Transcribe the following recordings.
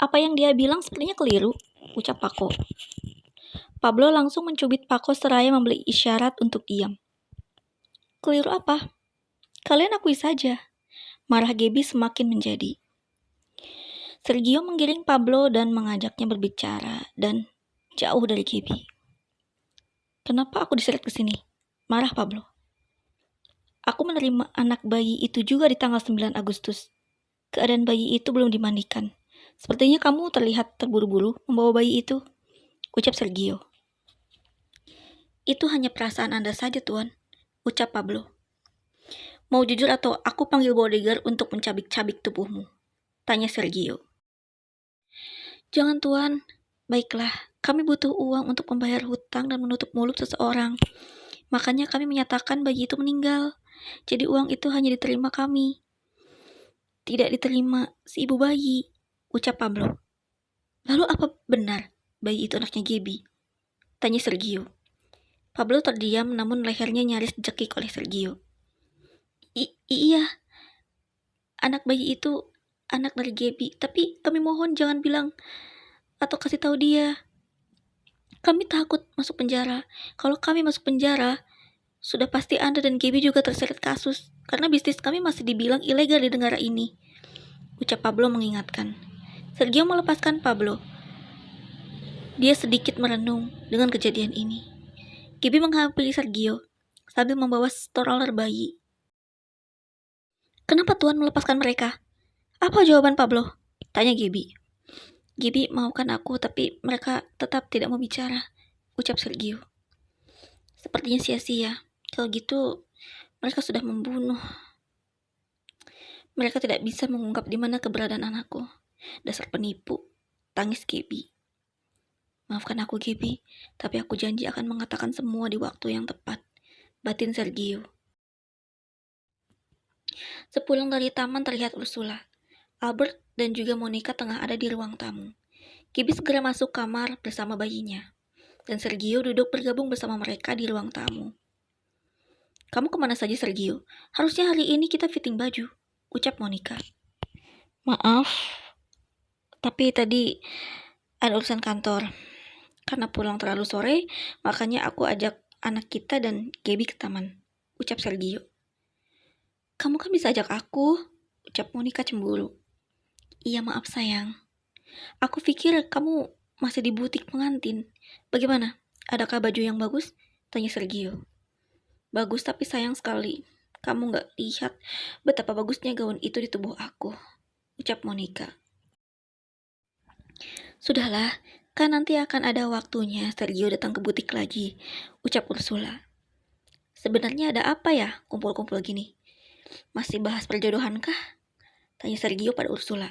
Apa yang dia bilang sepertinya keliru, ucap Paco. Pablo langsung mencubit Paco seraya memberi isyarat untuk diam. Keliru apa? Kalian akui saja. Marah Gaby semakin menjadi. Sergio menggiring Pablo dan mengajaknya berbicara dan jauh dari Gaby. Kenapa aku diseret ke sini? Marah Pablo. Aku menerima anak bayi itu juga di tanggal 9 Agustus. Keadaan bayi itu belum dimandikan. Sepertinya kamu terlihat terburu-buru membawa bayi itu, ucap Sergio. Itu hanya perasaan Anda saja, Tuan, ucap Pablo. Mau jujur atau aku panggil bodyguard untuk mencabik-cabik tubuhmu? Tanya Sergio. Jangan, Tuan. Baiklah, kami butuh uang untuk membayar hutang dan menutup mulut seseorang. Makanya kami menyatakan bayi itu meninggal. Jadi uang itu hanya diterima kami. Tidak diterima si ibu bayi, ucap Pablo. Lalu apa benar bayi itu anaknya Gaby? Tanya Sergio. Pablo terdiam namun lehernya nyaris dicekik oleh Sergio. Iya, anak bayi itu anak dari Gaby, tapi kami mohon jangan bilang atau kasih tahu dia. Kami takut masuk penjara. Kalau kami masuk penjara, sudah pasti Anda dan Gaby juga terseret kasus, karena bisnis kami masih dibilang ilegal di negara ini, ucap Pablo mengingatkan. Sergio melepaskan Pablo. Dia sedikit merenung dengan kejadian ini. Gaby menghampiri Sergio sambil membawa stroller bayi. Kenapa Tuan melepaskan mereka? Apa jawaban Pablo? Tanya Gaby. Gaby maukan aku, tapi mereka tetap tidak mau bicara, ucap Sergio. Sepertinya sia-sia. Kalau gitu, mereka sudah membunuh. Mereka tidak bisa mengungkap di mana keberadaan anakku. Dasar penipu, tangis Gaby. Maafkan aku, Gaby, tapi aku janji akan mengatakan semua di waktu yang tepat, batin Sergio. Sepulang dari taman terlihat Ursula, Albert, dan juga Monica tengah ada di ruang tamu. Gaby segera masuk kamar bersama bayinya, dan Sergio duduk bergabung bersama mereka di ruang tamu. Kamu kemana saja, Sergio? Harusnya hari ini kita fitting baju, ucap Monica. Maaf, tapi tadi ada urusan kantor. Karena pulang terlalu sore, makanya aku ajak anak kita dan Gaby ke taman, ucap Sergio. Kamu kan bisa ajak aku, ucap Monica cemburu. Iya, maaf sayang. Aku pikir kamu masih di butik pengantin. Bagaimana? Adakah baju yang bagus? Tanya Sergio. Bagus, tapi sayang sekali. Kamu gak lihat betapa bagusnya gaun itu di tubuh aku, ucap Monica. Sudahlah, kan nanti akan ada waktunya Sergio datang ke butik lagi, ucap Ursula. Sebenarnya ada apa ya kumpul-kumpul gini? Masih bahas perjodohan kah? Tanya Sergio pada Ursula.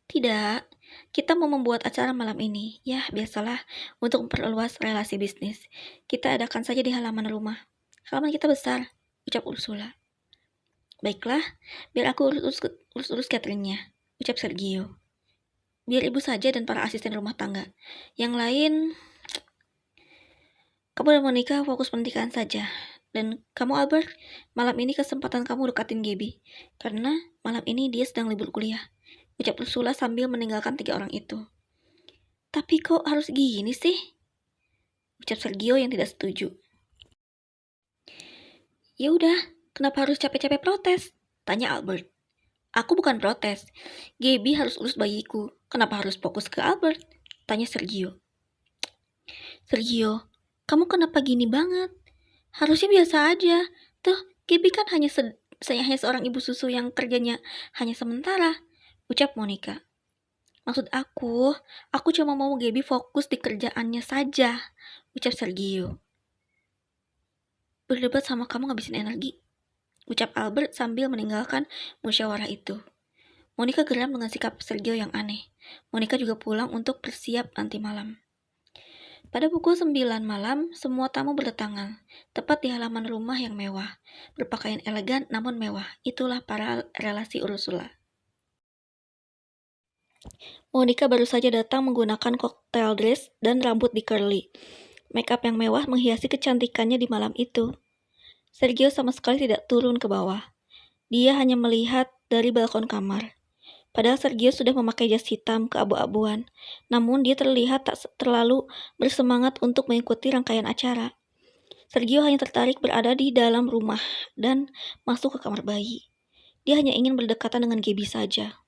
Tidak, kita mau membuat acara malam ini. Ya, biasalah, untuk memperluas relasi bisnis. Kita adakan saja di halaman rumah. Halaman kita besar, ucap Ursula. Baiklah, biar aku urus cateringnya, ucap Sergio. Biar ibu saja dan para asisten rumah tangga. Yang lain, kamu dan Monica fokus pendidikan saja. Dan kamu Albert, malam ini kesempatan kamu dekatin Gaby. Karena malam ini dia sedang libur kuliah, ucap Ursula sambil meninggalkan 3 orang itu. Tapi kok harus gini sih? Ucap Sergio yang tidak setuju. Ya udah, kenapa harus capek-capek protes? Tanya Albert. Aku bukan protes. Gaby harus urus bayiku. Kenapa harus fokus ke Albert? Tanya Sergio. Sergio, kamu kenapa gini banget? Harusnya biasa aja. Tuh, Gaby kan hanya seorang ibu susu yang kerjanya hanya sementara, ucap Monica. Maksud aku cuma mau Gaby fokus di kerjaannya saja, ucap Sergio. Berdebat sama kamu ngabisin energi, ucap Albert sambil meninggalkan musyawarah itu. Monica geram dengan sikap Sergio yang aneh. Monica juga pulang untuk bersiap nanti malam. Pada pukul 9 malam, semua tamu berdatangan, tepat di halaman rumah yang mewah. Berpakaian elegan namun mewah, itulah para relasi Ursula. Monica baru saja datang menggunakan cocktail dress dan rambut di curly. Make up yang mewah menghiasi kecantikannya di malam itu. Sergio sama sekali tidak turun ke bawah. Dia hanya melihat dari balkon kamar. Padahal Sergio sudah memakai jas hitam keabu-abuan, namun dia terlihat tak terlalu bersemangat untuk mengikuti rangkaian acara. Sergio hanya tertarik berada di dalam rumah dan masuk ke kamar bayi. Dia hanya ingin berdekatan dengan Gaby saja.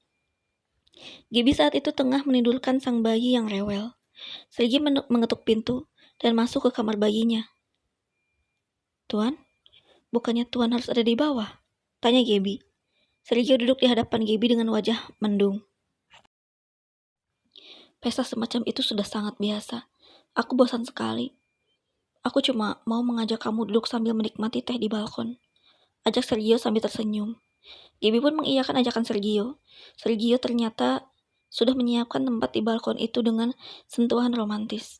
Gaby saat itu tengah menidurkan sang bayi yang rewel. Sergio mengetuk pintu dan masuk ke kamar bayinya. "Tuan, bukannya Tuan harus ada di bawah?" tanya Gaby. Sergio duduk di hadapan Gaby dengan wajah mendung. "Pesta semacam itu sudah sangat biasa. Aku bosan sekali. Aku cuma mau mengajak kamu duduk sambil menikmati teh di balkon," ajak Sergio sambil tersenyum. Gaby pun mengiyakan ajakan Sergio. Sergio ternyata sudah menyiapkan tempat di balkon itu dengan sentuhan romantis.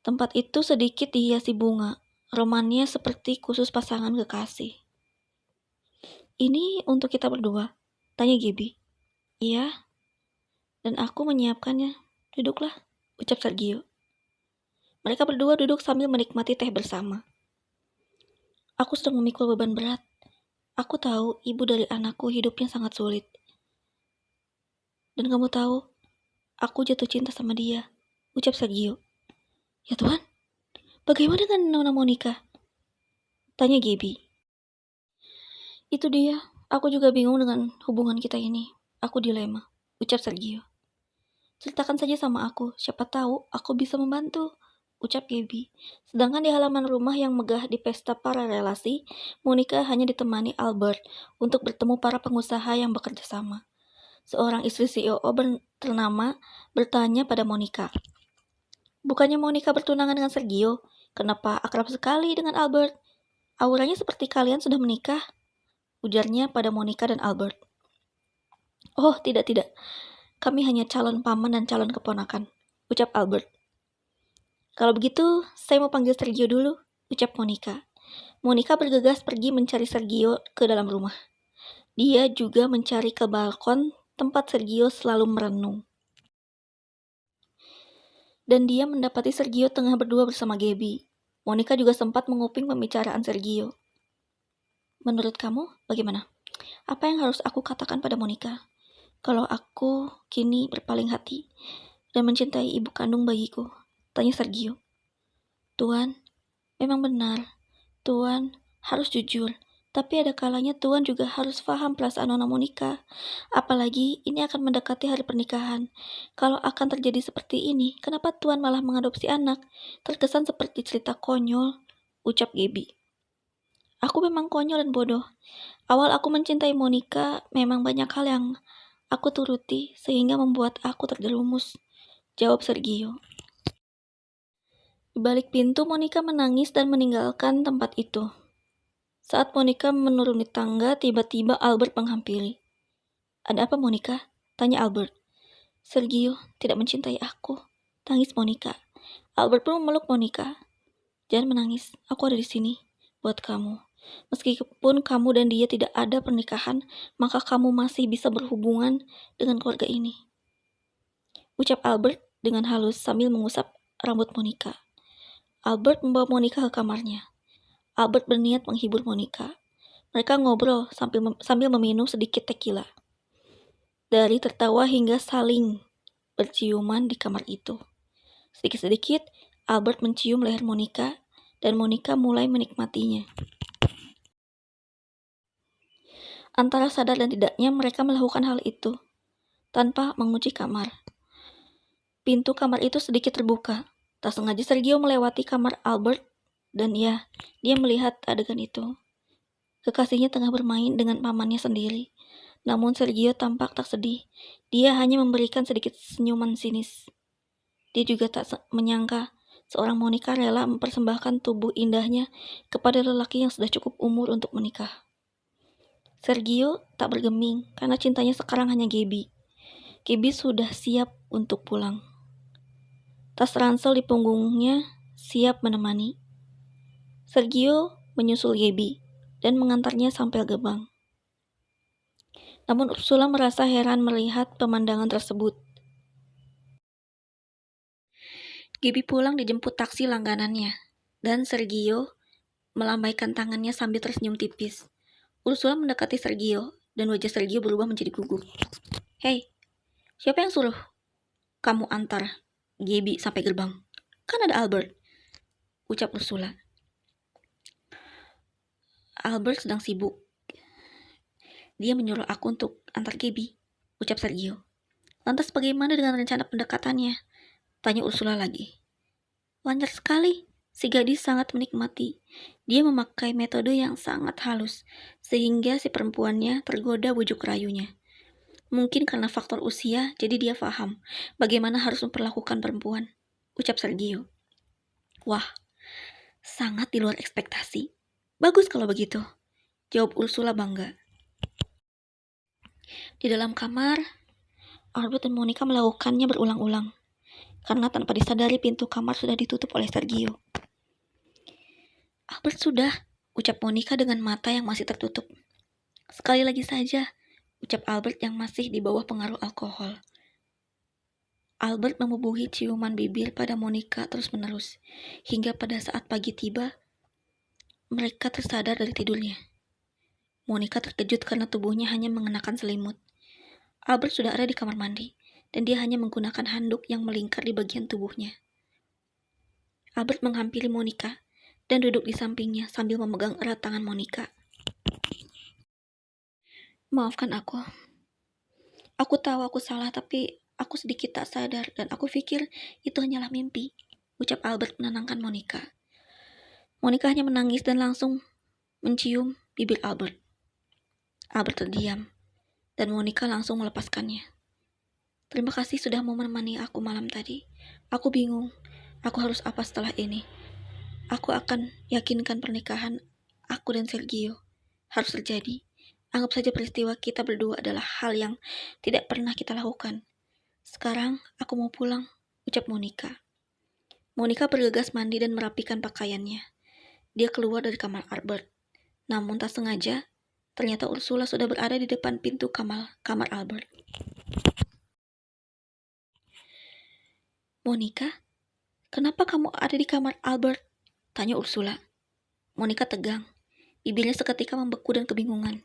Tempat itu sedikit dihiasi bunga, romannya seperti khusus pasangan kekasih. "Ini untuk kita berdua?" tanya Gaby. "Iya, dan aku menyiapkannya. Duduklah," ucap Sergio. Mereka berdua duduk sambil menikmati teh bersama. "Aku sedang memikul beban berat. Aku tahu ibu dari anakku hidupnya sangat sulit. Dan kamu tahu, aku jatuh cinta sama dia," ucap Sergio. "Ya Tuhan, bagaimana dengan Nona Monica?" tanya Gaby. "Itu dia, aku juga bingung dengan hubungan kita ini. Aku dilema," ucap Sergio. "Ceritakan saja sama aku, siapa tahu aku bisa membantu," ucap Gaby. Sedangkan di halaman rumah yang megah di pesta para relasi, Monica hanya ditemani Albert untuk bertemu para pengusaha yang bekerja sama. Seorang istri CEO ternama bertanya pada Monica, "Bukannya Monica bertunangan dengan Sergio? Kenapa akrab sekali dengan Albert? Auranya seperti kalian sudah menikah," ujarnya pada Monica dan Albert. "Oh, tidak. Kami hanya calon paman dan calon keponakan," ucap Albert. "Kalau begitu, saya mau panggil Sergio dulu," ucap Monica. Monica bergegas pergi mencari Sergio ke dalam rumah. Dia juga mencari ke balkon tempat Sergio selalu merenung. Dan dia mendapati Sergio tengah berdua bersama Gaby. Monica juga sempat menguping pembicaraan Sergio. "Menurut kamu, bagaimana? Apa yang harus aku katakan pada Monica? Kalau aku kini berpaling hati dan mencintai ibu kandung bayiku?" tanya Sergio. "Tuan, memang benar. Tuan harus jujur. Tapi ada kalanya Tuan juga harus paham perasaan Nona Monica. Apalagi ini akan mendekati hari pernikahan. Kalau akan terjadi seperti ini, kenapa Tuan malah mengadopsi anak? Terkesan seperti cerita konyol," ucap Gaby. "Aku memang konyol dan bodoh. Awal aku mencintai Monica, memang banyak hal yang aku turuti sehingga membuat aku terjerumus," jawab Sergio. Di balik pintu, Monica menangis dan meninggalkan tempat itu. Saat Monica menuruni tangga, tiba-tiba Albert menghampiri. "Ada apa, Monica?" tanya Albert. "Sergio tidak mencintai aku," tangis Monica. Albert pun memeluk Monica. "Jangan menangis, aku ada di sini buat kamu. Meskipun kamu dan dia tidak ada pernikahan, maka kamu masih bisa berhubungan dengan keluarga ini," ucap Albert dengan halus sambil mengusap rambut Monica. Albert membawa Monica ke kamarnya. Albert berniat menghibur Monica. Mereka ngobrol sambil meminum sedikit tequila. Dari tertawa hingga saling berciuman di kamar itu. Sedikit-sedikit, Albert mencium leher Monica, dan Monica mulai menikmatinya. Antara sadar dan tidaknya mereka melakukan hal itu, tanpa mengunci kamar. Pintu kamar itu sedikit terbuka. Tak sengaja Sergio melewati kamar Albert, dan dia melihat adegan itu. Kekasihnya tengah bermain dengan pamannya sendiri. Namun Sergio tampak tak sedih. Dia hanya memberikan sedikit senyuman sinis. Dia juga tak menyangka seorang Monica rela mempersembahkan tubuh indahnya kepada lelaki yang sudah cukup umur untuk menikah. Sergio tak bergeming karena cintanya sekarang hanya Gaby. Gaby sudah siap untuk pulang. Tas ransel di punggungnya siap menemani. Sergio menyusul Gaby dan mengantarnya sampai gerbang. Namun Ursula merasa heran melihat pemandangan tersebut. Gaby pulang dijemput taksi langganannya, dan Sergio melambaikan tangannya sambil tersenyum tipis. Ursula mendekati Sergio, dan wajah Sergio berubah menjadi gugup. Hei, siapa yang suruh kamu antar Gaby sampai gerbang? Kan ada Albert, ucap Ursula. Albert sedang sibuk. Dia menyuruh aku untuk antar Gaby, ucap Sergio. Lantas bagaimana dengan rencana pendekatannya? Tanya Ursula lagi. Lancar sekali, si gadis sangat menikmati. Dia memakai metode yang sangat halus, sehingga si perempuannya tergoda bujuk rayunya. Mungkin karena faktor usia, jadi dia paham bagaimana harus memperlakukan perempuan, ucap Sergio. Wah, sangat di luar ekspektasi. Bagus kalau begitu, jawab Ursula bangga. Di dalam kamar, Albert dan Monica melakukannya berulang-ulang, karena tanpa disadari pintu kamar sudah ditutup oleh Sergio. Albert sudah, ucap Monica dengan mata yang masih tertutup. Sekali lagi saja, ucap Albert yang masih di bawah pengaruh alkohol. Albert membubuhi ciuman bibir pada Monica terus-menerus, hingga pada saat pagi tiba, mereka tersadar dari tidurnya. Monica terkejut karena tubuhnya hanya mengenakan selimut. Albert sudah ada di kamar mandi, dan dia hanya menggunakan handuk yang melingkar di bagian tubuhnya. Albert menghampiri Monica dan duduk di sampingnya sambil memegang erat tangan Monica. Maafkan aku. Aku tahu aku salah, tapi aku sedikit tak sadar dan aku pikir itu hanyalah mimpi, ucap Albert menenangkan Monica. Monica hanya menangis dan langsung mencium bibir Albert. Albert terdiam, dan Monica langsung melepaskannya. Terima kasih sudah mau menemani aku malam tadi. Aku bingung, aku harus apa setelah ini. Aku akan yakinkan pernikahan aku dan Sergio harus terjadi. Anggap saja peristiwa kita berdua adalah hal yang tidak pernah kita lakukan. Sekarang aku mau pulang, ucap Monica. Monica bergegas mandi dan merapikan pakaiannya. Dia keluar dari kamar Albert. Namun tak sengaja, ternyata Ursula sudah berada di depan pintu kamar Albert. Monica, kenapa kamu ada di kamar Albert? Tanya Ursula. Monica tegang. Bibirnya seketika membeku dan kebingungan.